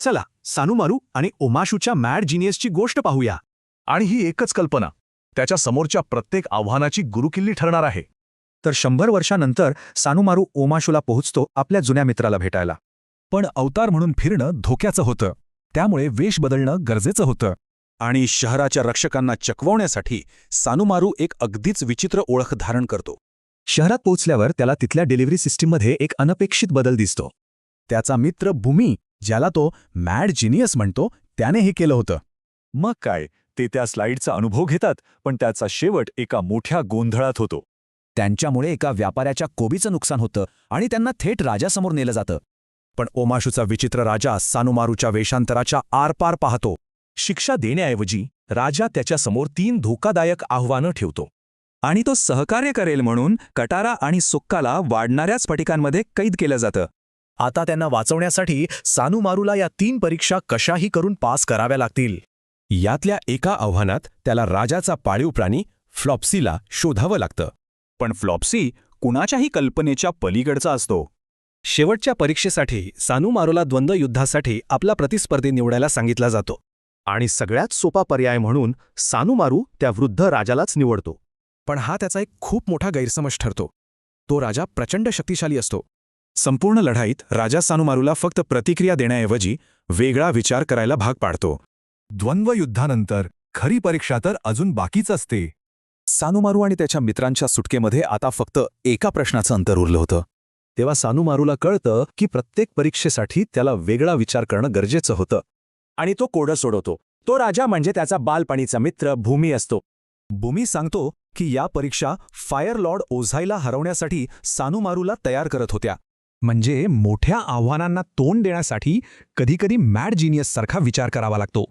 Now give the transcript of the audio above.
चला सानुमारू आणि ओमाशूच्या मॅड जिनियसची गोष्ट पाहूया. आणि ही एकच कल्पना त्याच्या समोरच्या प्रत्येक आव्हानाची गुरुकिल्ली ठरणार आहे. तर 100 वर्षांनंतर सानुमारू ओमाशूला पोहोचतो आपल्या जुन्या मित्राला भेटायला. पण अवतार म्हणून फिरणं धोक्याचं होतं, त्यामुळे वेश बदलणं गरजेचं होतं. आणि शहराच्या रक्षकांना चकवण्यासाठी सानुमारू एक अगदीच विचित्र ओळख धारण करतो. शहरात पोहोचल्यावर त्याला तिथल्या डिलिव्हरी सिस्टीममध्ये एक अनपेक्षित बदल दिसतो. त्याचा मित्र भूमी, ज्याला तो मॅड जिनियस म्हणतो, त्याने हे केलं होतं. मग काय, ते त्या स्लाइडचा अनुभव घेतात, पण त्याचा शेवट एका मोठ्या गोंधळात होतो. त्यांच्यामुळे एका व्यापाऱ्याच्या कोबीचं नुकसान होतं आणि त्यांना थेट राजासमोर नेलं जातं. पण ओमाशूचा विचित्र राजा सानुमारूच्या वेषांतराच्या आरपार पाहतो. शिक्षा देण्याऐवजी राजा त्याच्यासमोर 3 धोकादायक आव्हानं ठेवतो. आणि तो सहकार्य करेल म्हणून कटारा आणि सुक्काला वाढणाऱ्या स्फटिकांमध्ये कैद केलं जातं. आता त्यांना वाचवण्यासाठी सानुमारूला या 3 परीक्षा कशाही करून पास कराव्या लागतील. यातल्या एका आव्हानात त्याला राजाचा पाळीव प्राणी फ्लॉप्सीला शोधावं लागतं. पण फ्लॉप्सी कुणाच्याही कल्पनेच्या पलीकडचा असतो. शेवटच्या परीक्षेसाठी सानुमारूला द्वंद्व युद्धासाठी आपला प्रतिस्पर्धी निवडायला सांगितला जातो. आणि सगळ्यात सोपा पर्याय म्हणून सानुमारू त्या वृद्ध राजालाच निवडतो. पण हा त्याचा एक खूप मोठा गैरसमज ठरतो. तो राजा प्रचंड शक्तिशाली असतो. संपूर्ण लढाईत राजा सानुमारूला फक्त प्रतिक्रिया देण्याऐवजी वेगळा विचार करायला भाग पाडतो. द्वंद्वयुद्धानंतर खरी परीक्षा तर अजून बाकीच असते. सानुमारू आणि त्याच्या मित्रांच्या सुटकेमध्ये आता फक्त एका प्रश्नाचं अंतर उरलं होतं. तेव्हा सानुमारूला कळतं की प्रत्येक परीक्षेसाठी त्याला वेगळा विचार करणं गरजेचं होतं. आणि तो कोडं सोडवतो. तो राजा म्हणजे त्याचा बालपणीचा मित्र भूमी असतो. भूमी सांगतो की या परीक्षा फायर लॉर्ड ओझाईला हरवण्यासाठी सानुमारूला तयार करत होत्या. म्हणजे मोठ्या आव्हानांना तोंड देण्यासाठी कधीकधी मॅड जिनियससारखा विचार करावा लागतो.